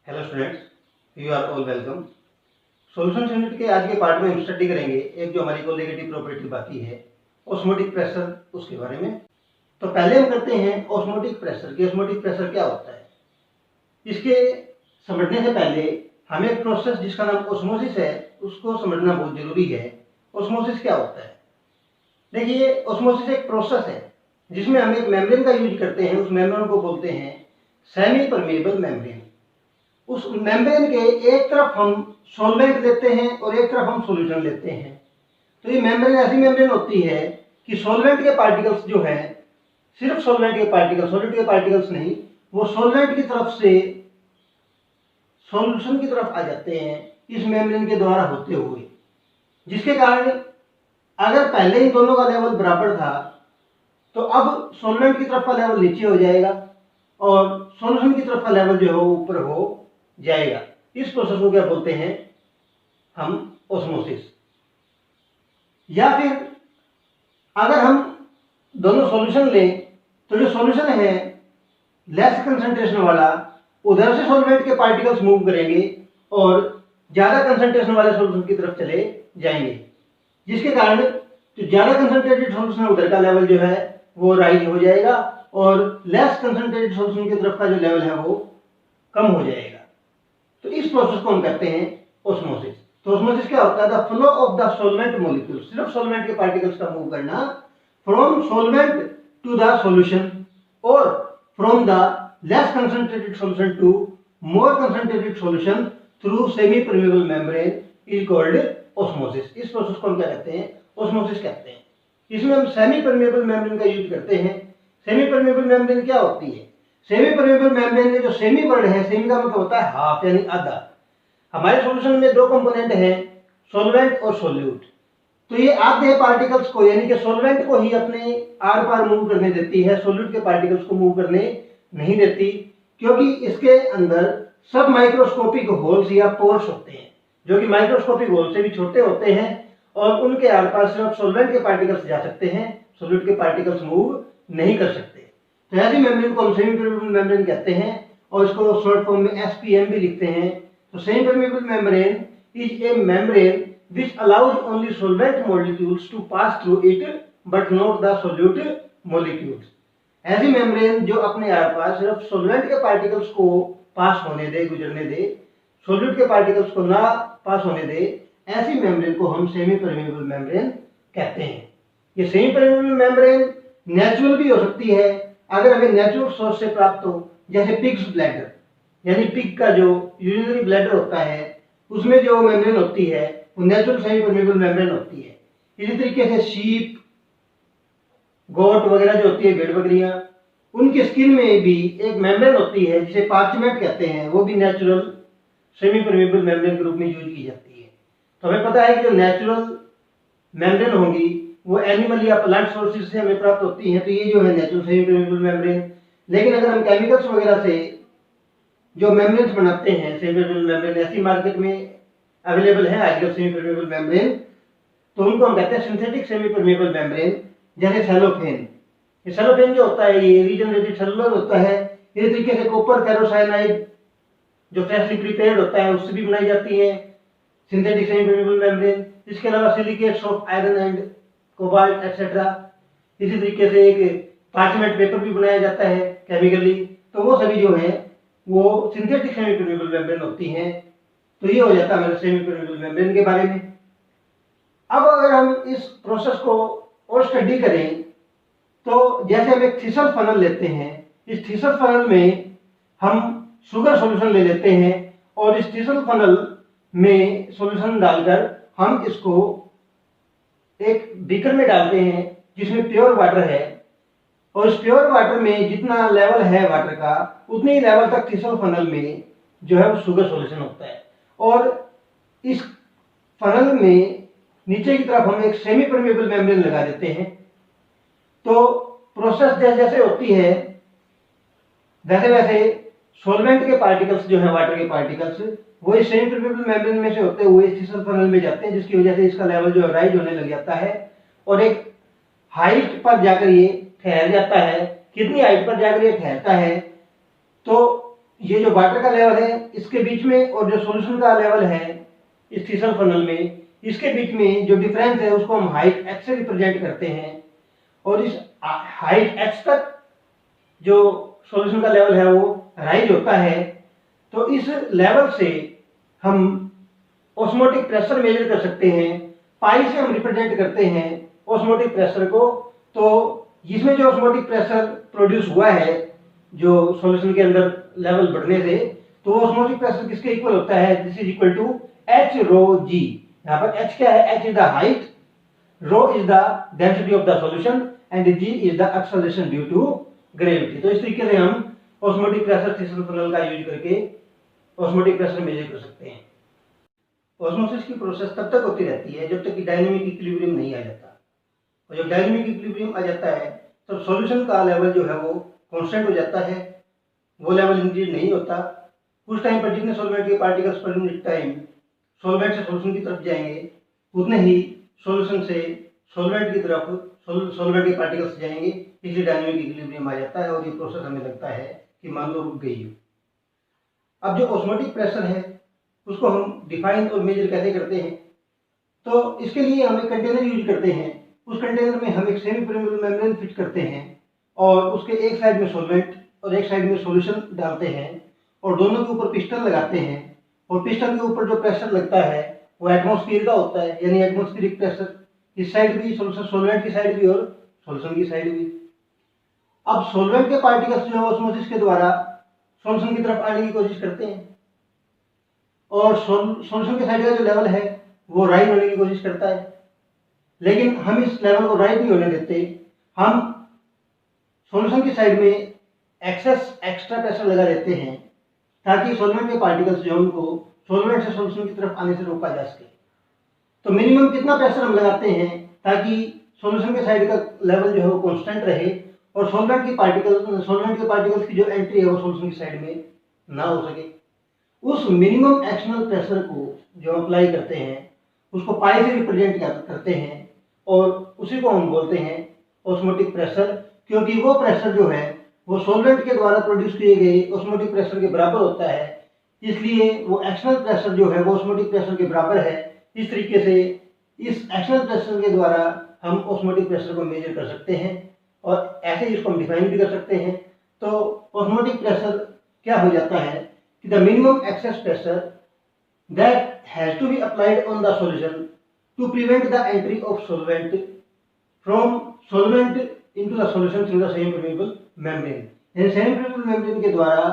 Hello students, you are all welcome. Solution unit के आज के पार्ट में हम स्टडी करेंगे एक जो हमारी कोलिगेटिव प्रॉपर्टी बाकी है, ऑस्मोटिक प्रेशर, उसके बारे में। तो पहले हम करते हैं ऑस्मोटिक प्रेशर की। ऑस्मोटिक प्रेशर क्या होता है, इसके समझने से पहले हमें एक प्रोसेस जिसका नाम ऑस्मोसिस है उसको समझना बहुत जरूरी है। ऑस्मोसिस क्या होता है? देखिए, ऑस्मोसिस एक प्रोसेस है जिसमें हम एक मेम्ब्रेन का यूज करते हैं। उस मेम्ब्रेन को बोलते हैं सेमी परमेबल मेम्ब्रेन। उस मेम्ब्रेन के एक तरफ हम सॉल्वेंट लेते हैं और एक तरफ हम सॉल्यूशन लेते हैं। तो ये मेम्ब्रेन ऐसी मेम्ब्रेन होती है कि सॉल्वेंट के पार्टिकल्स जो हैं, सिर्फ सॉल्वेंट के पार्टिकल्स, सॉलिड के पार्टिकल्स नहीं, वो सॉल्वेंट की तरफ से सॉल्यूशन की तरफ आ जाते हैं इस मेम्ब्रेन के द्वारा होते हुए, जिसके कारण अगर पहले ही दोनों का लेवल बराबर था तो अब सॉल्वेंट की तरफ का लेवल नीचे हो जाएगा और सॉल्यूशन की तरफ का लेवल जो है वो ऊपर हो जाएगा। इस प्रोसेस को क्या बोलते हैं हम? ऑस्मोसिस। या फिर अगर हम दोनों सॉल्यूशन लें तो जो सॉल्यूशन है लेस कंसंट्रेशन वाला, उधर से सॉल्वेंट के पार्टिकल्स मूव करेंगे और ज्यादा कंसंट्रेशन वाले सॉल्यूशन की तरफ चले जाएंगे, जिसके कारण जो ज्यादा कंसंट्रेटेड सॉल्यूशन है उधर का लेवल जो है वो राइज हो जाएगा और लेस कंसंट्रेटेड सॉल्यूशन की तरफ का जो लेवल है वो कम हो जाएगा। तो इस प्रोसेस को हम कहते हैं ऑस्मोसिस। तो ऑस्मोसिस क्या होता है? The flow of the solvent molecule, सिर्फ सॉल्वेंट के पार्टिकल्स का मूव करना from solvent to the solution और from the less concentrated solution to more concentrated solution through semi permeable membrane is called osmosis. इस process को हम क्या कहते हैं? ऑस्मोसिस कहते हैं। इसमें हम सेमी परमेबल मेम्ब्रेन का यूज करते हैं। सेमी परमेबल मेम्ब्रेन क्या होती है? सेमी परमेबल मेम्ब्रेन में जो सेमी वर्ड है, सेमी का मतलब होता है हाफ यानी आधा। हमारे सॉल्यूशन में दो कंपोनेंट हैं, सॉल्वेंट और सॉल्यूट। तो ये आधे पार्टिकल्स को यानी कि सॉल्वेंट को ही अपने आर पार मूव करने देती है, सॉल्यूट के पार्टिकल्स को मूव करने नहीं देती, क्योंकि इसके अंदर सब माइक्रोस्कोपिक होल्स या पोर्स होते हैं जो कि माइक्रोस्कोपिक होल से भी छोटे होते हैं और उनके आर पार सिर्फ सॉल्वेंट के पार्टिकल्स जा सकते हैं, सॉल्यूट के पार्टिकल्स मूव नहीं कर सकते। तो ऐसी मेम्ब्रेन को हम सेमी परमेबल मेम्ब्रेन कहते हैं और इसको शॉर्ट फॉर्म में एसपीएम भी लिखते हैं। तो semi permeable membrane is a membrane which allows only solvent molecules to pass through it but not the solute molecules। ऐसी मेम्ब्रेन जो अपने आर पास सिर्फ सॉल्वेंट के पार्टिकल्स को पास होने दे, गुजरने दे, सॉल्यूट के पार्टिकल्स को ना पास होने दे, ऐसी मेम्ब्रेन को हम सेमी परमेबल मेम्ब्रेन कहते हैं। ये सेमी परमेबल मेम्ब्रेन नेचुरल भी हो सकती है अगर हमें नेचुरल सोर्स से प्राप्त हो, जैसे पिग्स ब्लैडर, यानी पिग का जो यूरिनरी ब्लैडर होता है उसमें जो मेम्ब्रेन होती है वो नेचुरल सेमी परमेबल मेम्ब्रेन होती है। इसी तरीके से शीप, गोट वगैरह जो होती है, भेड़ बकरियां, उनके स्किन में भी एक मेम्ब्रेन होती है जिसे पार्चमेंट कहते हैं, वो भी नेचुरल सेमी परमेबल मेम्ब्रेन के रूप में यूज की जाती है। तो हमें पता है कि जो नेचुरल मेम्ब्रेन होंगी वो एनिमल या प्लांट सोर्सेज से हमें प्राप्त होती हैं, तो ये जो है नेचुरल सेमी परमेबल मेम्ब्रेन। लेकिन अगर हम केमिकल्स वगैरह से जो मेम्ब्रेन्स बनाते हैं, सेमी परमेबल मेम्ब्रेन ऐसी मार्केट में अवेलेबल है आजकल सेमी परमेबल मेम्ब्रेन, तो उनको हम कहते हैं सिंथेटिक सेमी परमेबल मेम्ब्रेन, जैसे सेलोफेन। ये सेलोफेन जो होता है ये रीजनरेटेड सेलुलर होता है। इसी तरीके से कॉपर फेरोसाइनाइड जो फ्रेशली प्रिपेयर्ड होता है उससे भी बनाई जाती है सिंथेटिक सेमी परमेबल मेम्ब्रेन। इसके अलावा silicates of iron and cobalt etcetera. इसी तरीके से एक पार्चमेंट पेपर भी बनाया जाता है केमिकली। तो वो सभी जो है वो सिंथेटिक सेमी परमेबल मेम्ब्रेन होती हैं। तो ये हो जाता है हमारे सेमी परमेबल मेम्ब्रेन के बारे में। अब अगर हम इस प्रोसेस को और स्टडी करें तो जैसे हम एक थीसल फनल लेते हैं, इस थीसल फनल में हम शुगर सॉल्यूशन ले लेते हैं और इस थीसल फनल में सॉल्यूशन डालकर हम इसको एक बीकर में डालते हैं जिसमें प्योर वाटर है और इस प्योर वाटर में जितना लेवल है वाटर का उतने ही लेवल तक थीसल फनल में जो है वो शुगर सॉल्यूशन होता है। और इस फनल में नीचे की तरफ हम एक सेमी परमेबल मेम्ब्रेन लगा देते हैं। तो प्रोसेस जैसे जैसे होती है वैसे वैसे सॉल्वेंट के पार्टिकल्स जो है, वाटर के पार्टिकल्स, वो इस सेमी परमेबल मेम्ब्रेन में से होते हुए थीसल फनल में जाते हैं, जिसकी वजह से इसका लेवल जो राइज होने लग जाता है और एक हाइट पर जाकर ये ठहर जाता है। कितनी हाइट पर जाकर ये ठहरता है? तो ये जो वाटर का लेवल है इसके बीच में और जो सॉल्यूशन का लेवल है इस थीसल फनल में, इसके बीच में जो डिफरेंस है उसको हम हाइट x से रिप्रेजेंट करते हैं। और इस हाइट x तक जो सॉल्यूशन का लेवल है वो राइज होता है। तो इस लेवल से हम ऑस्मोटिक प्रेशर मेजर कर सकते हैं। पाई से हम रिप्रेजेंट करते हैं ऑस्मोटिक प्रेशर को। तो इसमें जो ऑस्मोटिक प्रेशर प्रोड्यूस हुआ है जो सॉल्यूशन के अंदर लेवल बढ़ने से, तो ऑस्मोटिक प्रेशर किसके इक्वल होता है? This is equal to H rho g. यहाँ पर एच क्या है? H is the height, rho is the density of the solution and g is the acceleration due to gravity. तो इस तरीके से हम ऑस्मोटिक प्रेशर थीसल फनल का यूज करके ऑस्मोटिक प्रेशर मेजर कर सकते हैं। ऑस्मोसिस की प्रोसेस तब तक होती रहती है जब तक कि डायनेमिक इक्विलिब्रियम नहीं आ जाता। और जब डायनेमिक इक्विलिब्रियम आ जाता है तब सॉल्यूशन का लेवल जो है वो कांस्टेंट हो जाता है, वो लेवल इंक्रीज नहीं होता। कुछ टाइम पर जितने सॉल्वेंट के particles per unit time solvent से सॉल्यूशन की तरफ जाएंगे, उतने ही सॉल्यूशन से सॉल्वेंट की तरफ सॉल्वेंट के पार्टिकल्स जाएंगे, इसलिए डायनेमिक इक्विलिब्रियम आ जाता है और ये प्रोसेस हमें लगता है कि मान लो रुक गई हो। अब जो ऑस्मोटिक प्रेशर है उसको हम डिफाइन और मेजर कैसे करते हैं? तो इसके लिए हम एक कंटेनर यूज करते हैं। उस कंटेनर में हम एक सेमी परमेबल मेम्ब्रेन फिट करते हैं और उसके एक साइड में सॉल्वेंट और एक साइड में सॉल्यूशन डालते हैं और दोनों के ऊपर पिस्टन लगाते हैं। और पिस्टन के ऊपर जो प्रेशर लगता है वो एटमॉस्फेयर का होता है, यानी एटमॉस्फेरिक प्रेशर, इस साइड भी सॉल्वेंट की साइड भी और सॉल्यूशन की साइड भी। अब सॉल्वेंट के पार्टिकल्स जो है ऑस्मोसिस के द्वारा सॉल्यूशन की तरफ आने की कोशिश करते हैं और सॉल्यूशन के साइड का जो लेवल है वो राइज होने की कोशिश करता है, लेकिन हम इस लेवल को राइज नहीं होने देते। हम सॉल्यूशन की साइड में एक्स्ट्रा प्रेशर लगा देते हैं ताकि सॉल्वेंट के पार्टिकल्स जो उनको सॉल्वेंट से सॉल्यूशन की तरफ आने से रोका जा सके। तो मिनिमम कितना प्रेशर हम लगाते हैं ताकि सॉल्यूशन के साइड का लेवल जो है वो कांस्टेंट रहे और सॉल्वेंट के पार्टिकल्स की जो एंट्री है वो सॉल्यूशन की साइड में ना हो सके। उस मिनिमम एक्शनल प्रेशर को जो अप्लाई करते हैं उसको पाई से रिप्रेजेंट करते हैं और उसी को हम बोलते हैं ऑस्मोटिक प्रेशर, क्योंकि वो प्रेशर जो है वो सॉल्वेंट के द्वारा प्रोड्यूस किए गए ऑस्मोटिक प्रेशर के बराबर होता है, इसलिए वो एक्शनल प्रेशर जो है वो ऑस्मोटिक प्रेशर के बराबर है। इस तरीके से इस एक्शनल प्रेशर के द्वारा हम ऑस्मोटिक प्रेशर को मेजर कर सकते हैं और ऐसे इसको हम डिफाइन भी कर सकते हैं। तो ऑस्मोटिक प्रेशर क्या हो जाता है कि the minimum excess pressure that has to be applied on the solution to prevent the entry of solvent into the solution through the semi-permeable membrane। यानी semi-permeable membrane के द्वारा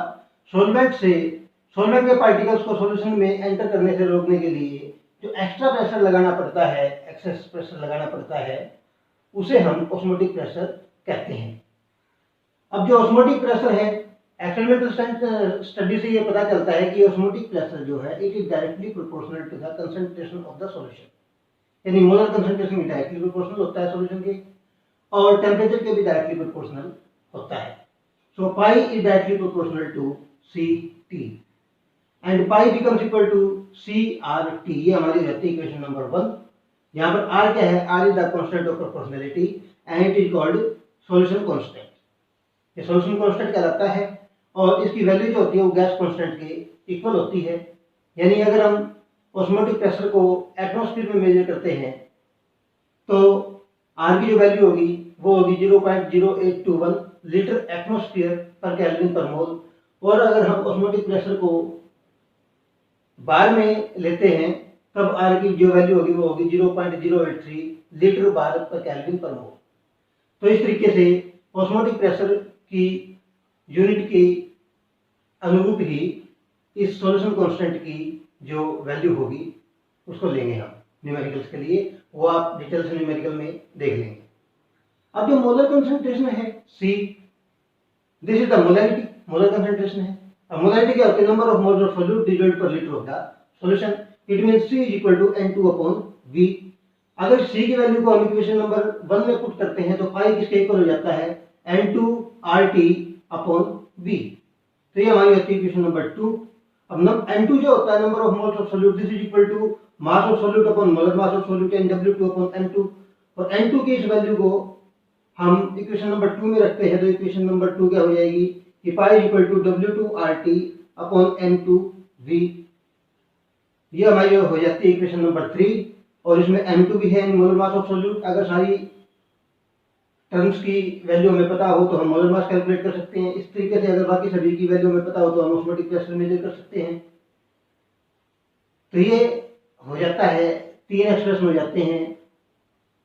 सॉल्वेंट के पार्टिकल्स को सॉल्यूशन में एंटर करने से रोकने के लिए जो एक्स्ट्रा प्रेशर लगाना पड़ता है, एक्सेस प्रेशर लगाना पड़ता है, उसे हम ऑस्मोटिक प्रेशर कहते हैं। अब जो ऑस्मोटिक प्रेशर है, एक्सपेरिमेंटल स्टडी से ये पता चलता है कि ऑस्मोटिक प्रेशर जो है it is directly proportional to the concentration of the solution, यानी मोलर कंसंट्रेशन डायरेक्टली प्रोपोर्शनल होता है सॉल्यूशन के और टेम्परेचर के भी डायरेक्टली प्रोपोर्शनल होता है। So pi is directly proportional to C T and pi becomes equal to C R T. ये हमारी रहती है इक्वेशन नंबर 1। यहाँ पर आर क्या है? R is the constant of proportionality and it is called solution constant. ये solution constant कहलाता है और इसकी वैल्यू जो होती है वो गैस कांस्टेंट के इक्वल होती है। यानी अगर हम ऑस्मोटिक प्रेशर को एटमॉस्फेयर में मेजर करते हैं तो आर की जो वैल्यू होगी वो होगी 0.0821 लीटर एटमॉस्फेयर पर केल्विन पर मोल। और अगर हम ऑस्मोटिक प्रेशर को बार में लेते हैं तब आर की जो वैल्यू होगी वो होगी 0.083 लीटर बार पर केल्विन पर मोल। तो इस तरीके से ऑस्मोटिक प्रेशर की यूनिट की अनुरूप ही इस सॉल्यूशन कांस्टेंट की जो वैल्यू होगी उसको लेंगे हम न्यूमेरिकल्स के लिए, वो आप डिटेल से न्यूमेरिकल में देख लेंगे। अब जो मोलर कंसंट्रेशन है C, this is the molarity, molar concentration है। अब मोलैरिटी क्या होती है? Number of moles of solute divided पर litre of the solution. It means C is equal to N2/V। अगर C की वैल्यू को हम इक्वेशन नंबर 1 में पुट करते हैं तो पाई किसके इक्वल हो जाता है? N2RT/V। तो ये हमारी होती है इक्वेशन नंबर 2। अब N2 जो होता है number of moles of solute, this is equal to mass of solute upon molar mass of solute and W2/N2। और N2 की इस वैल्यू को हम इक्वेशन नंबर 2 में रखते हैं तो इक्वेशन नंबर 2 क्या हो जाएगी? कि पाई equal to W2RT upon M2V, ये हमारी हो जाती है इक्वेशन नंबर 3। और इसमें M2 भी है, मोलर मास ऑफ सॉल्यूट। अगर सारी टर्म्स की वैल्यू हमें पता हो तो हम मोलर मास कैलकुलेट कर सकते हैं। इस तरीके से अगर बाकी सभी की वैल्यू हमें पता हो तो हम ऑस्मोटिक प्रेशर मेजर कर सकते हैं। तो ये हो जाता है, 3 एक्सप्रेशन हो जाते हैं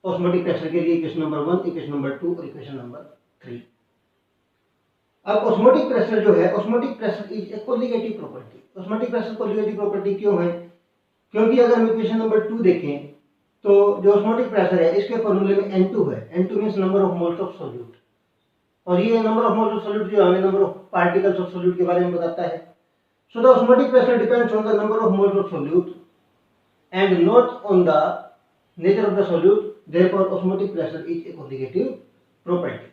ऑस्मोटिक प्रेशर के लिए, इक्वेशन नंबर 1, इक्वेशन नंबर 2 और इक्वेशन नंबर 3। अब ऑस्मोटिक प्रेशर जो है, osmotic pressure is a colligative property. Osmotic pressure colligative property क्यों है? क्योंकि अगर हम इक्वेशन नंबर 2 देखें तो जो ऑस्मोटिक प्रेशर है इसके फॉर्मूले में N2 है। N2 means number of moles of solute, और ये number of moles of solute जो हमें number of particles of solute के बारे में बताता है। So the osmotic pressure depends on the number of moles of solute and not on the nature of the solute, therefore osmotic pressure is a colligative property.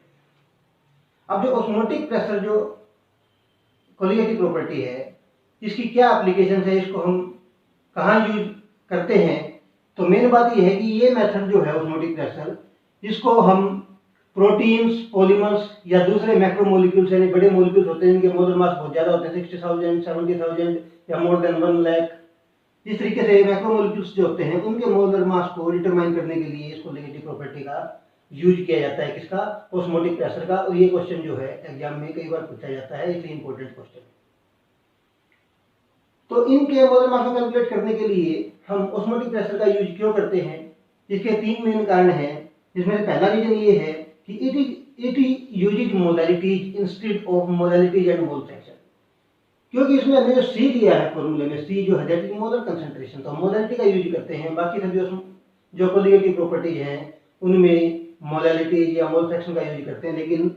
अब जो osmotic pressure जो colligative property है, इसकी क्या application है, इसको हम कहाँ यूज करते हैं? तो मेन बात यह है कि ये मेथड जो है ऑस्मोटिक प्रेशर, इसको हम प्रोटीन्स, पॉलीमर्स या दूसरे मैक्रोमोलिक्यूल्स यानी बड़े मोलिक्यूल्स होते हैं जिनके मोलर मास बहुत ज़्यादा होते हैं, 60,000, 70,000 या मोर देन 1 लाख, इस तरीके से मैक्रोमोलिक्यूल्स जो होते हैं उनके मोलर मास को डिटरमाइन करने के लिए इस कोलिगेटिव प्रॉपर्टी का यूज किया जाता है। किसका? ऑस्मोटिक प्रेशर का। और ये क्वेश्चन जो है एग्जाम में कई बार पूछा जाता है, इसलिए इंपॉर्टेंट क्वेश्चन है। तो इनके मोलर मास को कैलकुलेट करने के लिए हम ऑस्मोटिक प्रेशर का यूज क्यों करते हैं? इसके 3 मेन कारण हैं, जिसमें पहला रीजन ये है कि it uses molalities instead of molalities and mole fraction. क्योंकि इसमें हमने जो सी लिया है फॉर्मूले में, सी जो है दैट इज मोलर कंसंट्रेशन, तो मोलैलिटी का यूज करते हैं। बाकी सभी जो कोलिगेटिव प्रॉपर्टीज हैं उनमें मोलैलिटीज या मोल फ्रैक्शन का यूज करते हैं, लेकिन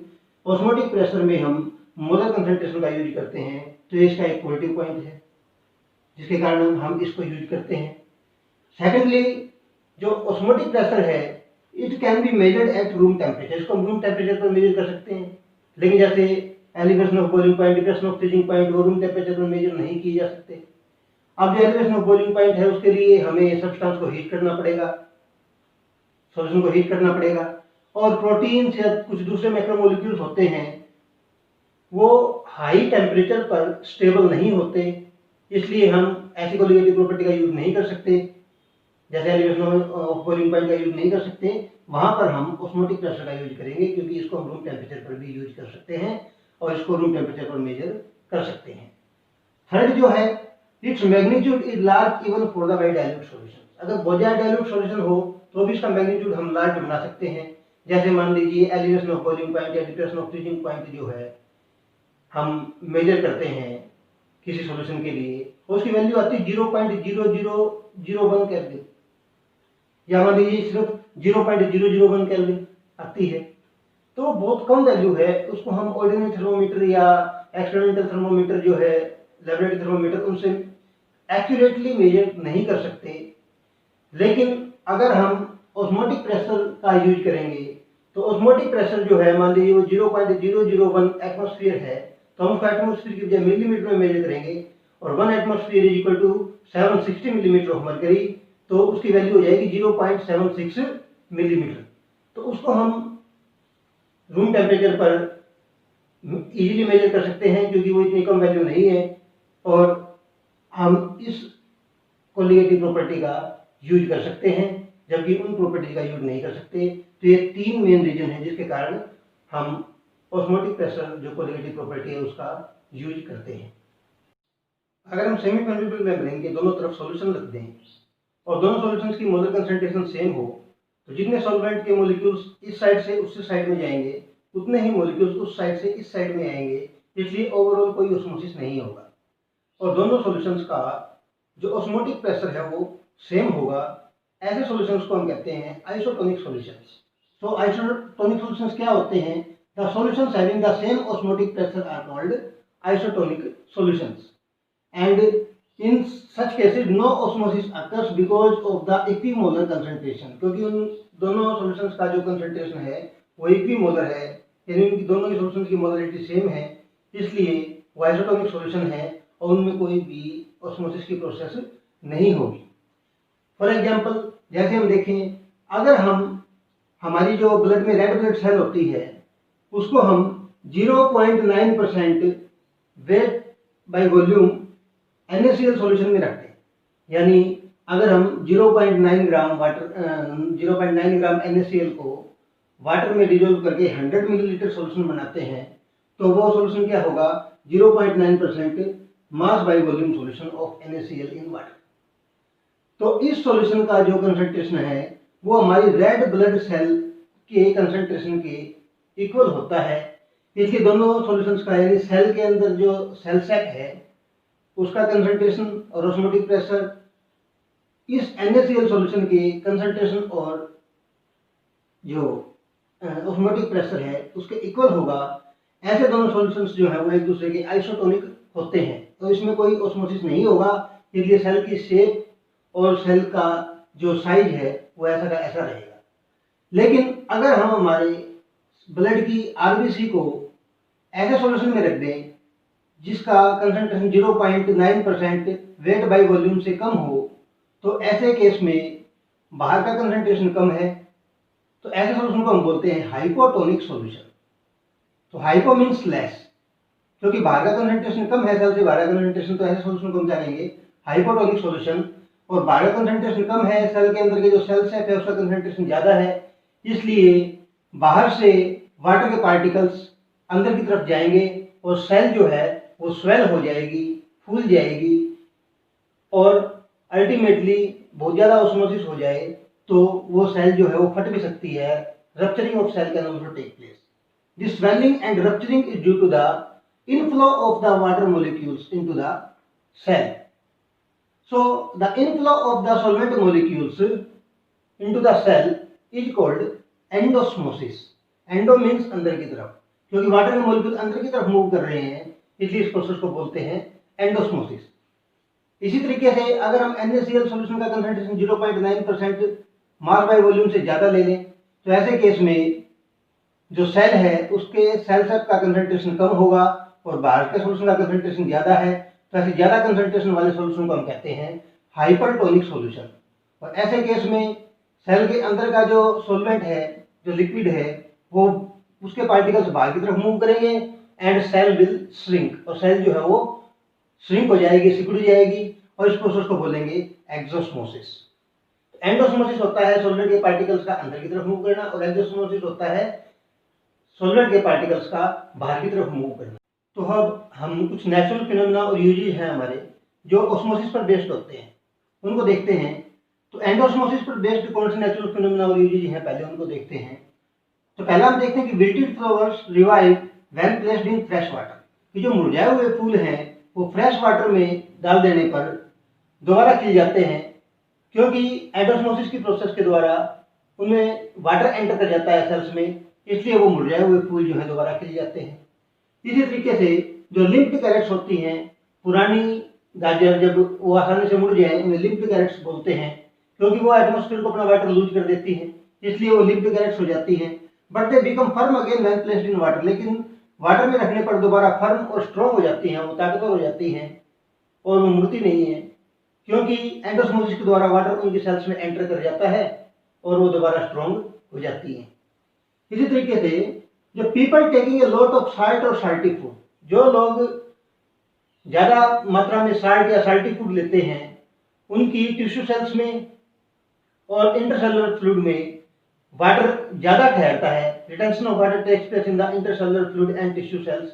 ऑस्मोटिक प्रेशर में हम मोलर कंसंट्रेशन का यूज करते हैं। तो इसका एक पॉजिटिव पॉइंट है जिसके कारण हम इसको यूज करते हैं। सेकेंडली, जो ऑस्मोटिक प्रेशर है it can be measured at room temperature. इसको हम रूम टेम्परेचर पर मेजर कर सकते हैं, लेकिन जैसे elevation of boiling point, depression of freezing point, वो रूम टेम्परेचर पर मेजर नहीं किए जा सकते। अब जो एलिवेशन ऑफ बॉइलिंग पॉइंट है उसके लिए हमें सब्सटेंस को हीट करना पड़ेगा, सॉल्यूशन को हीट करना पड़ेगा। और प्रोटीन्स या कुछ दूसरे मैक्रोमोलिक्यूल्स होते हैं वो हाई टेम्परेचर पर स्टेबल नहीं होते, इसलिए हम ऐसी कोलिगेटिव प्रॉपर्टी का यूज नहीं कर सकते। जैसे एलिवेशन ऑफ बॉइलिंग पॉइंट का यूज नहीं कर सकते, वहां पर हम ऑस्मोटिक प्रेशर का यूज करेंगे, क्योंकि इसको हम रूम टेम्परेचर पर भी यूज कर सकते हैं और इसको रूम टेम्परेचर पर मेजर कर सकते हैं। थर्ड जो है, its magnitude is large even for the very dilute solution. अगर बहुत ज्यादा डाइल्यूट सॉल्यूशन हो तो भी इसका मैग्नीट्यूड हम लार्ज बना सकते हैं। जैसे मान लीजिए एलिवेशन ऑफ बॉइलिंग पॉइंट या डिप्रेशन ऑफ फ्रीजिंग पॉइंट जो है हम मेजर करते हैं किसी सॉल्यूशन के लिए, उसकी वैल्यू आती है 0.0001 केल्विन, या मान लीजिए सिर्फ 0.001 केल्विन आती है। तो बहुत कम वैल्यू है, उसको हम ऑर्डिनरी थर्मोमीटर या एक्सपेरिमेंटल थर्मोमीटर जो है, लैबोरेटरी थर्मोमीटर, उनसे एक्यूरेटली मेजर नहीं कर सकते। लेकिन अगर हम ऑस्मोटिक प्रेशर का यूज करेंगे तो ऑस्मोटिक प्रेशर जो है, मान लीजिए वो 0.001 एटमॉस्फेयर है, तो हम उसको एटमॉस्फेयर की वजह मिलीमीटर में मेजर करेंगे, और 1 atmosphere is equal to 760 millimetre of mercury, तो उसकी वैल्यू हो जाएगी 0.76 मिलीमीटर। तो उसको हम रूम टेम्परेचर पर इजीली मेजर कर सकते हैं, क्योंकि वो इतनी कम वैल्यू नहीं है, और हम इस कोलिगेटिव प्रॉपर्टी का यूज कर सकते हैं, जबकि उन प्रॉपर्टी का यूज नहीं कर सकते। तो ये 3 मेन रीजन है जिसके कारण हम ऑस्मोटिक प्रेशर जो कोलिगेटिव प्रॉपर्टी है उसका यूज करते हैं। अगर हम सेमी परमेबल मेम्ब्रेन के दोनों तरफ सॉल्यूशन रख दें और दोनों सॉल्यूशंस की मोलर कंसंट्रेशन सेम हो, तो जितने सॉल्वेंट के मॉलिक्यूल्स इस साइड से उस साइड में जाएंगे उतने ही मॉलिक्यूल्स उस साइड से इस साइड में आएंगे, इसलिए ओवरऑल कोई ऑस्मोसिस नहीं होगा और दोनों सॉल्यूशंस का जो ऑस्मोटिक प्रेशर है वो सेम होगा। ऐसे सॉल्यूशंस को हम कहते हैं आइसोटोनिक सॉल्यूशंस। तो आइसोटोनिक सॉल्यूशंस क्या होते हैं? The solutions having the same osmotic pressure are called isotonic solutions, and in such cases no osmosis occurs because of the equimolar concentration। क्योंकि उन दोनों सॉल्यूशंस का जो कंसंट्रेशन है वो इक्विमोलर है, यानी उनकी दोनों की सॉल्यूशंस की मोलरिटी सेम है, इसलिए वो आइसोटोनिक सॉल्यूशन है और उनमें कोई भी ऑस्मोसिस की प्रोसेस नहीं होगी। फॉर एग्जांपल, जैसे हम देखें, अगर हम हमारी जो ब्लड में रेड ब्लड सेल होती है उसको हम 0.9% weight by volume NaCl solution में रखते हैं। यानी अगर हम 0.9 ग्राम वाटर 0.9 ग्राम NaCl को वाटर में डिजोल्व करके 100 मिलीलीटर सॉल्यूशन बनाते हैं तो वो सॉल्यूशन क्या होगा, 0.9% mass by volume solution of NaCl in water. तो इस सॉल्यूशन का जो कंसंट्रेशन है वो हमारी रेड ब्लड सेल के कंसंट्रेशन के इक्वल होता है। इसलिए दोनों सॉल्यूशंस का यानी सेल के अंदर जो सेल सेट है उसका कंसंट्रेशन और ऑस्मोटिक प्रेशर इस NaCl सॉल्यूशन के कंसंट्रेशन और जो ऑस्मोटिक प्रेशर है उसके इक्वल होगा। ऐसे दोनों सॉल्यूशंस जो है वो एक दूसरे के आइसोटोनिक होते हैं, तो इसमें कोई ऑस्मोसिस नहीं होगा। इसलिए सेल की शेप और सेल का जो साइज है वो ऐसा का ऐसा रहेगा। लेकिन अगर हम हमारे ब्लड की RBC को ऐसे सॉल्यूशन में रख दें जिसका कंसंट्रेशन 0.9% वेट बाय वॉल्यूम से कम हो, तो ऐसे केस में बाहर का कंसंट्रेशन कम है, तो ऐसे सॉल्यूशन को हम बोलते हैं हाइपोटोनिक सॉल्यूशन। तो हाइपो मीन्स लेस, क्योंकि बाहर का कंसंट्रेशन कम है सेल से बाहर का कंसंट्रेशन, तो ऐसे सॉल्यूशन को हम क्या कहेंगे, हाइपोटोनिक सॉल्यूशन। और बाहर का कंसंट्रेशन कम है, सेल के अंदर के जो सेल सेट है उसका कंसंट्रेशन ज्यादा है, इसलिए बाहर से वाटर के पार्टिकल्स अंदर की तरफ जाएंगे और सेल जो है वो स्वेल हो जाएगी, फूल जाएगी और अल्टीमेटली बहुत ज्यादा ऑस्मोसिस हो जाए तो वो सेल जो है वो फट भी सकती है। Rupturing of cell can also take place. This swelling and rupturing is due to the inflow of the water molecules into the cell. So the inflow of the solvent molecules into the cell is called endosmosis. Endo means अंदर की तरफ, क्योंकि water के molecule अंदर की तरफ move कर रहे हैं इसलिए इस प्रोसेस को बोलते हैं एंडोस्मोसिस। इसी तरीके से अगर हम NaCl सॉल्यूशन का कंसंट्रेशन 0.9% मास बाय वॉल्यूम से ज्यादा ले लें तो ऐसे केस में जो सेल है उसके सेल सेट का कंसंट्रेशन कम होगा और बाहर के सॉल्यूशन का कंसंट्रेशन ज्यादा है, तो ऐसे ज्यादा कंसंट्रेशन वाले सॉल्यूशन को हम कहते हैं हाइपरटोनिक सॉल्यूशन। और ऐसे केस में सेल के अंदर का जो सॉल्वेंट है, जो लिक्विड है, वो उसके पार्टिकल्स बाहर की तरफ मूव करेंगे एंड सेल विल श्रिंक, और सेल जो है वो श्रिंक हो जाएगी, सिकुड़ जाएगी, और इस प्रोसेस को बोलेंगे एक्सोस्मोसिस। एंडोस्मोसिस होता है सॉल्वेंट के पार्टिकल्स का अंदर की तरफ मूव करना और एक्सोस्मोसिस होता है सॉल्वेंट के पार्टिकल्स का बाहर की तरफ मूव करना। तो अब हम कुछ नेचुरल फिनोमेना और यूजेस हैं हमारे जो ऑस्मोसिस पर बेस्ड होते हैं, उनको देखते हैं। तो एंडोस्मोसिस पर बेस्ड कौन से नेचुरल फिनोमेना और यूजेस हैं पहले उनको देखते हैं। तो पहला हम देखते हैं कि wilted flowers revive when placed in fresh water, कि जो मुरझाए हुए फूल हैं वो फ्रेश वाटर में डाल देने पर दोबारा खिल जाते हैं, क्योंकि एंडोस्मोसिस की प्रोसेस के द्वारा उनमें वाटर एंटर कर जाता है सेल्स में, इसलिए वो मुरझाए हुए फूल जो है दोबारा खिल जाते हैं। इसी तरीके से जो लिम्फ कैरेट्स होती हैं, पुरानी गाजर जब वो आसानी से मुड़ जाए उन्हें लिम्फ कैरेट्स बोलते हैं, क्योंकि वो एटमॉस्फेयर को अपना वाटर लूज कर देती हैं, इसलिए वो लिम्फ कैरेट्स हो जाती हैं। But they become firm again when placed in water, लेकिन वाटर में रखने पर दोबारा फर्म और स्ट्रॉन्ग हो जाती हैं, वो ताकतवर हो जाती हैं और वो मुड़ती नहीं है, क्योंकि एंडोस्मोसिस के द्वारा वाटर उनकी सेल्स में एंटर कर जाता है और वो दोबारा स्ट्रॉन्ग हो जाती हैं। इसी तरीके से जो people taking a lot of salt और साल्टी फूड, जो लोग ज्यादा मात्रा में साल्ट या साल्टी फूड लेते हैं उनकी टिश्यू सेल्स में और इंटरसेलुलर फ्लूइड में वाटर ज्यादा ठहरता है। Retention of water takes place in the intercellular fluid and tissue cells,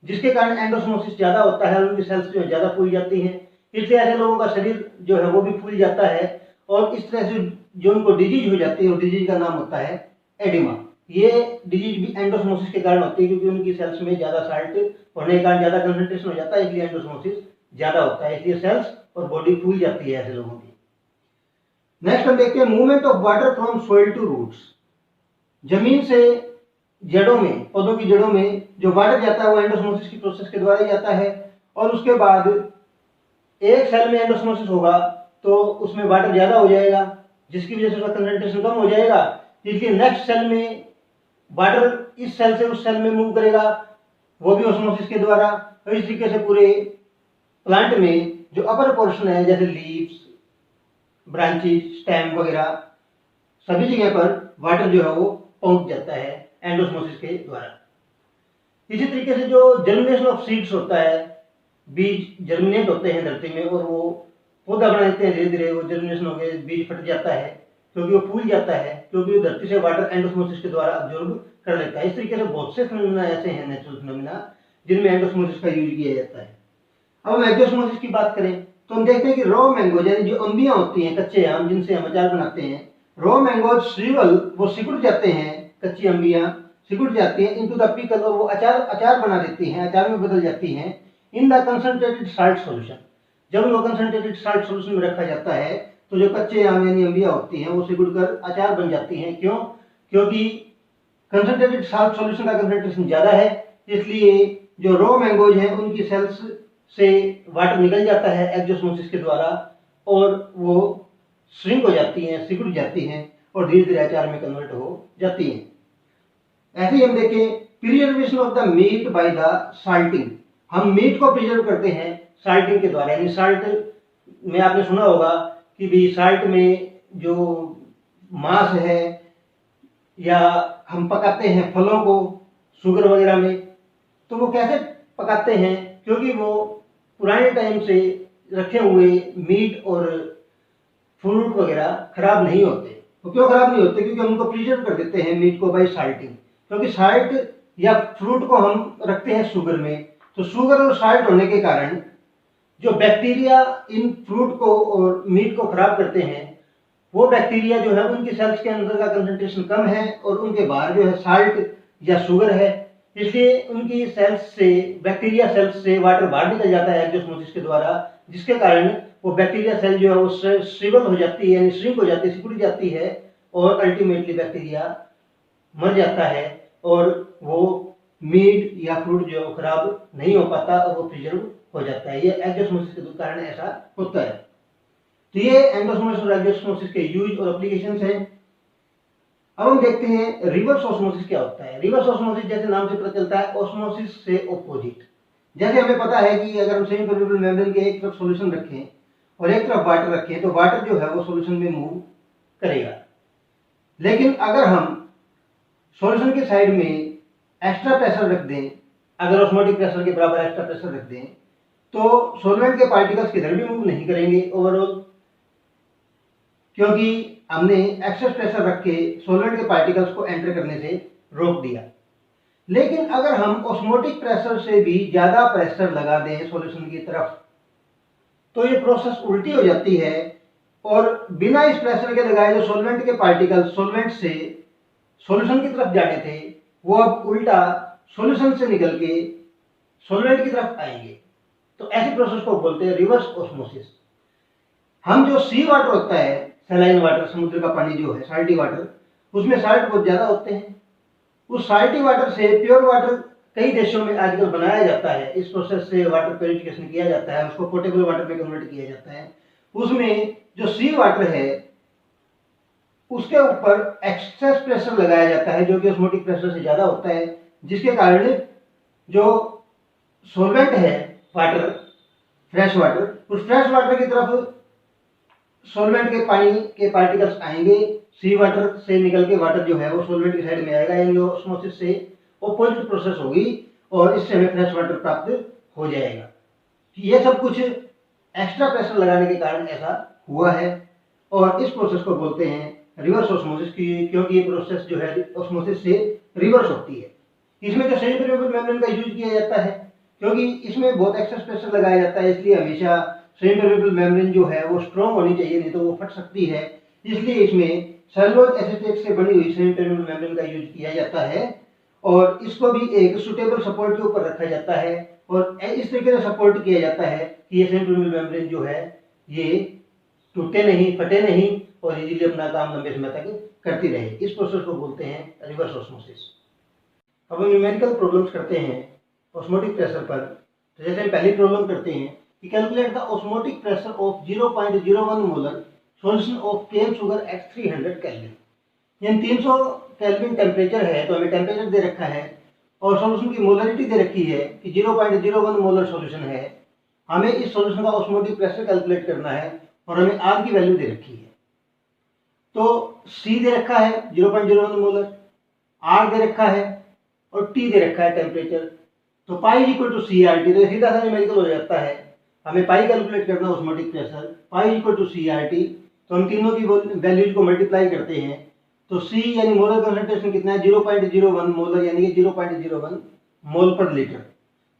जिसके कारण एंडोस्मोसिस ज्यादा होता है और उनकी सेल्स जो ज्यादा फूल जाती हैं, इसलिए ऐसे लोगों का शरीर जो है वो भी फूल जाता है और इस तरह से जो उनको डिजीज हो जाती है, और डिजीज का नाम होता है एडिमा। ये डिजीज भी एंडोस्मोसिस के कारण होती है, क्योंकि उनकी सेल्स में ज्यादा साल्ट होने के कारण ज्यादा कंसंट्रेशन हो जाता है, इसलिए एंडोस्मोसिस ज्यादा होता है, इसलिए सेल्स और बॉडी फूल जाती है ऐसे लोगों की। नेक्स्ट हम देखते हैं movement of water from soil to roots. जमीन से जड़ों में, पौधों की जड़ों में जो वाटर जाता है वो एंडोस्मोसिस की प्रोसेस के द्वारा ही जाता है, और उसके बाद एक सेल में एंडोस्मोसिस होगा तो उसमें वाटर ज्यादा हो जाएगा, जिसकी वजह से उसका कंसंट्रेशन कम हो जाएगा, इसलिए नेक्स्ट सेल में वाटर इस सेल से उस सेल में मूव करेगा, वो भी ऑस्मोसिस के द्वारा। और इस तरीके से पूरे प्लांट में जो अपर पोर्शन है जैसे लीव्स, ब्रांचेस, स्टेम वगैरह सभी जगह पर वाटर जो है वो पहुंच जाता है एंडोस्मोसिस के द्वारा। इसी तरीके से जो जर्मिनेशन ऑफ सीड्स होता है, बीज जर्मिनेट होते हैं धरती में और वो पौधा बना देते हैं, धीरे धीरे वो जर्मिनेशन होकर बीज फट जाता है क्योंकि वो फूल जाता है, क्योंकि वो धरती से वाटर एंडोस्मोसिस के द्वारा अब्जॉर्ब कर लेता है। इस तरीके से बहुत से फिनोमिना ऐसे हैं, नेचुरल फिनोमिना, जिनमें एंडोस्मोसिस का यूज किया जाता है। अब हम एग्जोस्मोसिस की बात करें तो हम देखते हैं कि रॉ मैंगो यानी जो अंबियां होती हैं, कच्चे आम जिनसे हम अचार बनाते हैं, रॉ मैंगो श्रीवल वो सिकुड़ जाते हैं, कच्ची अंबियां सिकुड़ जाती हैं इनटू द पिकल, और वो अचार बना देती हैं, अचार में बदल जाती हैं in the concentrated salt solution. जब उनको कंसंट्रेटेड साल्ट सॉल्यूशन में रखा जाता है तो जो कच्चे आम यानी अंबियां होती हैं वो सिकुड़कर अचार बन जाती हैं। क्यों? क्योंकि कंसंट्रेटेड साल्ट सॉल्यूशन का कंसंट्रेशन ज्यादा है, इसलिए जो रॉ मैंगोज हैं उनकी सेल्स से वाटर निकल जाता है एग्जोस्मोसिस के द्वारा और वो श्रिंक हो जाती हैं, सिकुड़ जाती हैं और धीरे धीरे अचार में कन्वर्ट हो जाती हैं। ऐसे ही हम देखें preservation of the meat by the salting. हम मीट को प्रिजर्व करते हैं साल्टिंग के द्वारा, यानी साल्ट में आपने सुना होगा कि भी साल्ट में जो मांस है या हम पकाते हैं फलों को शुगर वगैरह में, तो वो कैसे पकाते हैं? क्योंकि वो पुराने टाइम से रखे हुए मीट और फ्रूट वगैरह खराब नहीं होते। तो क्यों खराब नहीं होते? क्योंकि हम उनको प्रिजर्व कर देते हैं मीट को बाय साल्टिंग। क्योंकि साल्ट या फ्रूट को हम रखते हैं शुगर में, तो शुगर और साल्ट होने के कारण जो बैक्टीरिया इन फ्रूट को और मीट को खराब करते हैं, वो बैक्टीरिया जो है उनकी सेल्स के अंदर का कंसंट्रेशन कम है और उनके बाहर जो है साल्ट या शुगर है, इसलिए उनकी सेल्स से, बैक्टीरिया सेल्स से वाटर बाहर निकल जाता है एग्जोस्मोसिस के द्वारा, जिसके कारण वो बैक्टीरिया सेल जो है वो श्रिवल हो जाती है, यानी श्रिंक हो जाती है, सिकुड़ जाती है और अल्टीमेटली बैक्टीरिया मर जाता है और वो मीट या फ्रूट जो है खराब नहीं हो पाता और वो प्रिजर्व हो जाता है। ये एग्जोस्मोसिस के कारण ऐसा होता है। तो ये एंडोस्मोसिस और एग्जोस्मोसिस के यूज और एप्लीकेशंस हैं। अब हम देखते हैं रिवर्स ऑस्मोसिस क्या होता है। रिवर्स ऑस्मोसिस जैसे नाम से पता चलता है, ऑस्मोसिस से ऑपोजिट। जैसे हमें पता है कि अगर हम सेमी परमेबल मेम्ब्रेन के एक तरफ सॉल्यूशन रखें और एक तरफ वाटर रखें तो वाटर जो है वो सॉल्यूशन में मूव करेगा, लेकिन अगर हम सॉल्यूशन के साइड में एक्स्ट्रा प्रेशर रख दें, अगर ऑस्मोटिक प्रेशर के बराबर एक्स्ट्रा प्रेशर रख दें, तो सॉल्वेंट के पार्टिकल्स किधर भी मूव नहीं करेंगे ओवरऑल, क्योंकि हमने एक्सेस प्रेशर रख के सॉल्वेंट के पार्टिकल्स को एंटर करने से रोक दिया। लेकिन अगर हम ऑस्मोटिक प्रेशर से भी ज्यादा प्रेशर लगा दें सॉल्यूशन की तरफ, तो ये प्रोसेस उल्टी हो जाती है और बिना इस प्रेशर के लगाए जो सॉल्वेंट के पार्टिकल्स सॉल्वेंट से सॉल्यूशन की तरफ जाने थे, वो अब उल्टा सॉल्यूशन से निकल के सॉल्वेंट की तरफ आएंगे। तो ऐसी प्रोसेस को बोलते हैं रिवर्स ऑस्मोसिस। हम जो सी वाटर होता है, सैलाइन वाटर, समुद्र का पानी जो है साल्टी वाटर, उसमें साल्ट बहुत ज्यादा होते हैं। उस साल्टी वाटर से प्योर वाटर कई देशों में आजकल बनाया जाता है। इस प्रोसेस से वाटर प्योरिफिकेशन किया जाता है, उसको पोर्टेबल वाटर में कन्वर्ट किया जाता है। उसमें जो सी वाटर है उसके ऊपर एक्सेस प्रेशर लगाया जाता है जो कि ऑस्मोटिक प्रेशर से ज्यादा होता है, जिसके कारण जो सॉल्वेंट है वाटर, फ्रेश वाटर, उस फ्रेश वाटर की तरफ सॉल्वेंट के पानी के पार्टिकल्स आएंगे, सी वाटर से निकल के वाटर जो है वो सॉल्वेंट की साइड में आएगा, यानी ऑस्मोसिस से ऑपोजिट प्रोसेस होगी और इससे हमें फ्रेश वाटर प्राप्त हो जाएगा। ये सब कुछ एक्स्ट्रा प्रेशर लगाने के कारण ऐसा हुआ है और इस प्रोसेस को बोलते हैं रिवर्स ऑस्मोसिस की, क्योंकि ये प्रोसेस जो है ऑस्मोसिस से रिवर्स होती है। इसमें जो सेमी परमेबल मेम्ब्रेन का यूज किया जाता है, क्योंकि इसमें बहुत एक्सेस प्रेशर लगाया जाता है, इसलिए हमेशा सेमी परमेबल मेम्ब्रेन जो है वो स्ट्रॉन्ग होनी चाहिए, नहीं तो वो फट सकती है। इसलिए इसमें सेलुलोज एसीटेट से बनी हुई सेमी परमेबल मेम्ब्रेन का यूज किया जाता है और इसको भी एक सुटेबल सपोर्ट के ऊपर रखा जाता है और इस तरीके से सपोर्ट किया जाता है कि ये सेमी परमेबल मेम्ब्रेन जो है ये टूटे नहीं, फटे नहीं और इजीली अपना काम लंबे समय तक करती रहे। इस प्रोसेस को बोलते हैं रिवर्स ऑस्मोसिस। अब हम न्यूमेरिकल प्रॉब्लम्स करते हैं ऑस्मोटिक प्रेशर पर। तो जैसे हम पहली प्रॉब्लम करते हैं कि calculate the osmotic pressure of 0.01 molar solution of cane sugar at 300 kelvin. यानी 300 केल्विन टेम्परेचर है, तो हमें टेम्परेचर दे रखा है और सॉल्यूशन की मोलरिटी दे रखी है कि 0.01 मोलर सॉल्यूशन है। हमें इस सॉल्यूशन का ऑस्मोटिक प्रेशर कैलकुलेट करना है और हमें आर की वैल्यू दे रखी है। तो सी दे रखा है 0.01 मोलर, आर दे रखा है और टी दे रखा है टेम्परेचर। तो pi equal to C R T, तो सीधा सा न्यूमेरिकल हो जाता है। हमें पाई कैलकुलेट करना है osmotic pressure, pi equal to C R T. तो हम तीनों की वैल्यूज को मल्टीप्लाई करते हैं। तो सी यानी मोलर कंसंट्रेशन कितना है 0.01 मोलर यानी कि 0.01 मोल पर लीटर,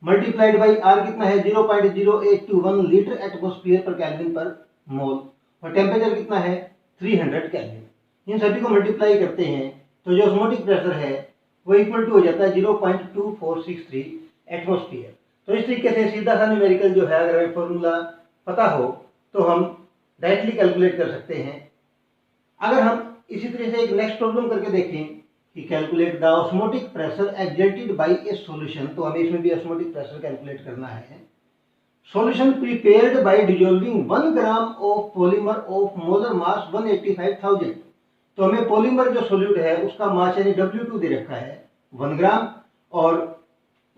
मल्टीप्लाइड बाई आर कितना है 0.0821 लीटर एटमोस्फियर पर केल्विन पर मोल, और टेम्परेचर कितना है 300 केल्विन। इन सभी को मल्टीप्लाई करते हैं तो जो ऑस्मोटिक प्रेशर है वो इक्वल टू हो जाता है 0.2463 एटमोस्फियर। तो इस तरीके से सीधा सा न्यूमेरिकल जो है अगर हमें फॉर्मूला पता हो तो हम डायरेक्टली कैलकुलेट कर सकते हैं। अगर हम इसी तरह से एक नेक्स्ट प्रॉब्लम करके देखें कि calculate the osmotic pressure exerted by A solution, तो हमें इसमें भी ऑस्मोटिक प्रेशर कैलकुलेट करना है। Solution prepared by dissolving 1 gram of polymer of molar mass 185,000। तो हमें पॉलीमर जो सोल्यूट है उसका मास यानी W2 दे रखा है 1 ग्राम, और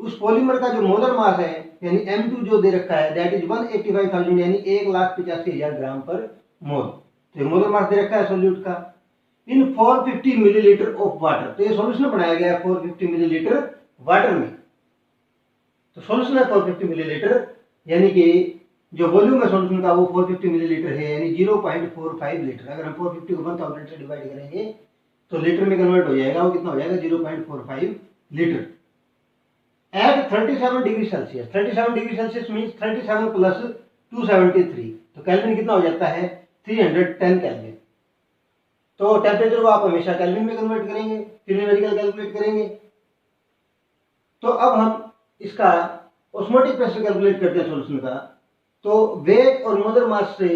उस पॉलीमर का जो मोलर मास है यानी M2 जो दे रखा है दैट इज 185,000 यानी 1,85,000 ग्राम पर मोल। तो ये मोलर मास दे रखा है सोल्यूट का। इन 450 मिलीलीटर ऑफ वाटर, तो ये सॉल्यूशन बनाया गया है 450 मिलीलीटर वाटर में। तो सॉल्यूशन है 450 मिलीलीटर यानी कि जो वॉल्यूम है सॉल्यूशन का वो 450 मिलीलीटर है यानी 0.45 लीटर। अगर हम 450 को 1000 से डिवाइड करेंगे तो लीटर में कन्वर्ट हो जाएगा, वो कितना हो जाएगा 0.45 litre. At 37 degree Celsius, 37 degree Celsius means 37 plus 273, तो केल्विन कितना हो जाता है 310 केल्विन। तो टेम्परेचर को आप हमेशा केल्विन में कन्वर्ट करेंगे फिर न्यूमेरिकल कैलकुलेट करेंगे। तो अब हम इसका ऑस्मोटिक प्रेशर कैलकुलेट करते हैं सॉल्यूशन का। तो वेट और मोलर मास से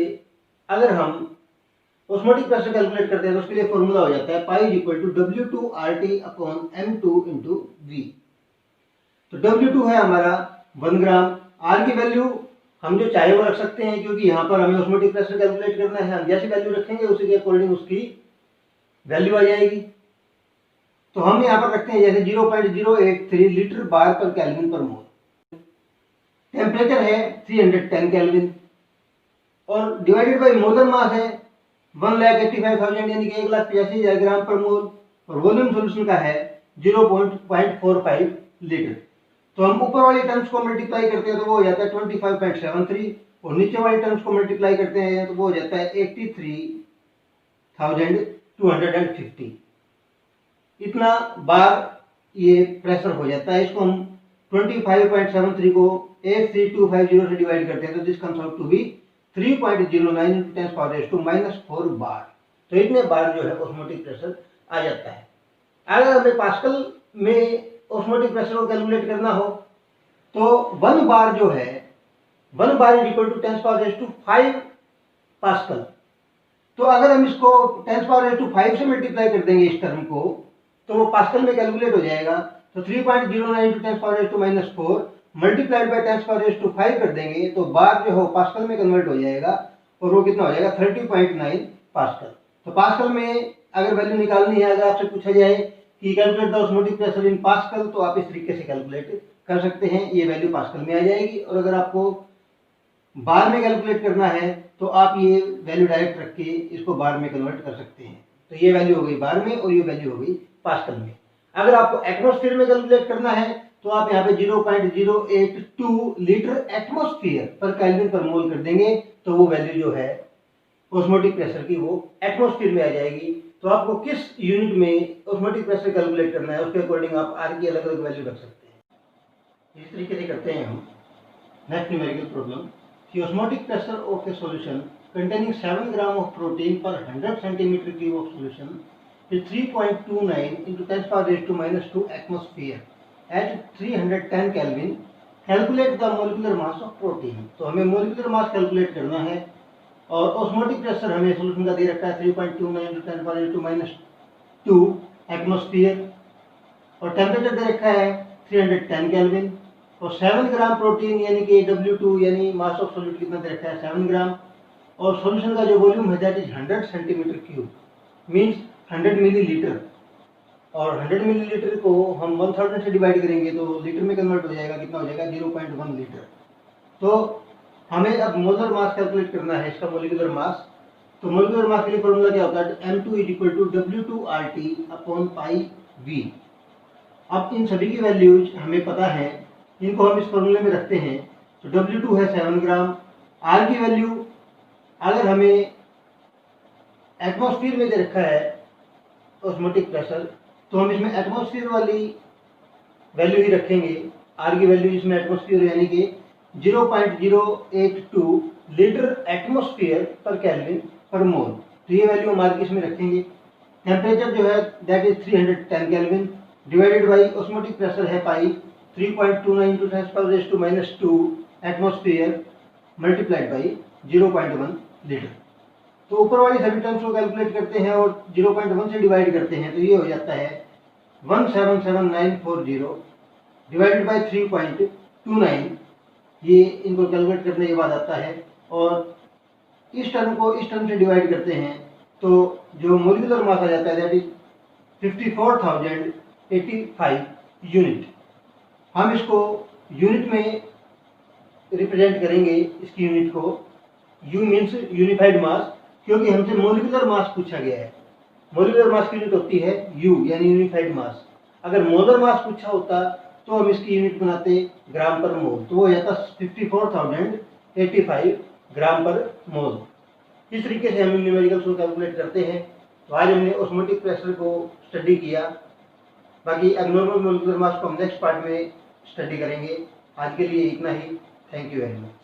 अगर हम ऑस्मोटिक प्रेशर कैलकुलेट करते हैं तो उसके लिए फॉर्मूला हो जाता है pi equal to W2RT upon M2 into V। तो W2 है हमारा 1 ग्राम, R की वैल्यू हम जो चाहे वो रख सकते हैं क्योंकि यहाँ पर हमें ऑस्मोटिक प्रेशर कैलकुलेट करना है, हम जैसी वैल्यू रखेंगे उसी के अकॉर्डिंग उसकी वैल्यू आ जाएगी। तो हम यहाँ पर रखते हैं जैसे 0.083 लीटर बार पर केल्विन पर मोल। टेम्परेचर है 310 केल्विन और डिवाइडेड बाय मोलर मास है 1,85,000 यानी कि 1,85,000 ग्राम पर मोल, और वॉल्यूम सॉल्यूशन का है 0.45 लीटर। तो हम ऊपर वाली टर्म्स को मल्टीप्लाई करते हैं तो वो हो जाता है 25.73 और नीचे वाली टर्म्स को मल्टीप्लाई करते हैं तो वो हो जाता है 83,250। इतना बार ये प्रेशर हो जाता है। इसको हम 25.73 को 83250 से डिवाइड करते हैं तो this comes out to be 3.09 × 10⁻⁻⁴ bar. तो इतने बार जो है ऑस्मोटिक प्रेशर आ जाता है। अगर हमें पास्कल में ऑस्मोटिक प्रेशर को कैलकुलेट करना हो तो 1 बार जो है 1 bar is equal to 10⁻⁵ pascal. तो अगर हम इसको 10⁻⁵ से मल्टीप्लाई कर देंगे इस टर्म को तो वो पास्कल में कैलकुलेट हो जाएगा। तो 3.09 × 10⁻⁴ मल्टीप्लाइड बाय 10⁻⁵ कर देंगे तो बार जो है पास्कल में कन्वर्ट हो जाएगा और वो कितना हो जाएगा 30.9 पास्कल। तो पास्कल में अगर वैल्यू निकालनी है, अगर आपसे पूछा जाए कि calculate the osmotic pressure in pascal तो आप इस तरीके से कैलकुलेट कर सकते हैं, ये वैल्यू पास्कल में आ जाएगी। और अगर आपको बार में कैलकुलेट करना है तो आप ये वैल्यू डायरेक्ट रख के इसको बार में कन्वर्ट कर सकते हैं। तो ये वैल्यू हो गई बार में और ये वैल्यू हो गई पास्कल में। अगर आपको एटमॉस्फेयर में कैलकुलेट करना है तो आप यहाँ पे 0.082 लीटर एटमॉस्फेयर पर केल्विन पर मोल कर देंगे तो वो वैल्यू जो है ऑस्मोटिक प्रेशर की वो एटमॉस्फेयर में आ जाएगी। तो आपको किस यूनिट में ऑस्मोटिक प्रेशर कैलकुलेट करना है उसके अकॉर्डिंग आप आर की अलग अलग वैल्यू रख सकते हैं। इस तरीके से करते हैं हम नेक्स्ट न्यूमेरिकल प्रॉब्लम कि osmotic pressure of A solution containing 7 gram of protein per 100 centimeter cube of solution is 3.29 into 10⁻⁻² atmosphere at 310 Kelvin. Calculate the molecular mass of protein. तो हमें molecular mass कैलकुलेट करना है और osmotic pressure हमें solution का दे रखा है 3.29 into 10⁻⁻² atmosphere और टेम्परेचर दे रखा है 310 केल्विन और 7 ग्राम प्रोटीन यानी कि W2 यानी मास ऑफ सॉल्यूट कितना दे रखा है 7 ग्राम और सॉल्यूशन का जो वॉल्यूम है that is 100 centimetre cube means 100 millilitre और 100 मिलीलीटर को हम 1000 से डिवाइड करेंगे तो लीटर में कन्वर्ट हो जाएगा, कितना हो जाएगा 0.1 लीटर। तो हमें अब मोलर मास कैलकुलेट करना है इसका मोलिकुलर मास। तो मोलिकुलर मास के लिए फॉर्मूला क्या होता है M2 = W2RT/πV। अब इन सभी की वैल्यूज हमें पता है, इनको हम इस फॉर्मूले में रखते हैं। तो W2 है 7 ग्राम। R की वैल्यू अगर हमें एटमॉस्फेयर में दे रखा है ऑस्मोटिक प्रेशर, तो हम इसमें एटमॉस्फेयर वाली वैल्यू ही रखेंगे। R की वैल्यू इसमें एटमॉस्फेयर यानी कि 0.082 लीटर एटमॉस्फेयर पर केल्विन पर मोल, तो ये वैल्यू हम R की इसमें रखेंगे। टेम्परेचर जो है that is 310 kelvin divided by osmotic pressure है पाई 3.29 × 10⁻⁻² एटमॉस्फेयर मल्टीप्लाइड बाई 0.1 लीटर। तो ऊपर वाली सभी टर्म्स को कैलकुलेट करते हैं और 0.1 से डिवाइड करते हैं, तो ये हो जाता है 177940 डिवाइडेड बाई 3.29। ये इनको कैलकुलेट करने के बाद आता है, और इस टर्म को इस टर्म से डिवाइड करते हैं तो जो मोलिकुलर मास आ जाता है दैट इज 54,085 यूनिट। हम इसको यूनिट में रिप्रेजेंट करेंगे, इसकी यूनिट को। U मीन्स यूनिफाइड मास, क्योंकि हमसे मोलिकुलर मास पूछा गया है। मोलिकुलर मास की यूनिट होती है U यानी यूनिफाइड मास। अगर मोलर मास पूछा होता तो हम इसकी यूनिट बनाते ग्राम पर मोल, तो वो हो जाता 54,085 ग्राम पर मोल। इस तरीके से हम न्यूमेरिकल्स को कैलकुलेट करते हैं। तो आज हमने ऑस्मोटिक प्रेशर को स्टडी किया, बाकी एब्नॉर्मल मोलिकुलर मास को हम नेक्स्ट पार्ट में स्टडी करेंगे। आज के लिए इतना ही। Thank you very much.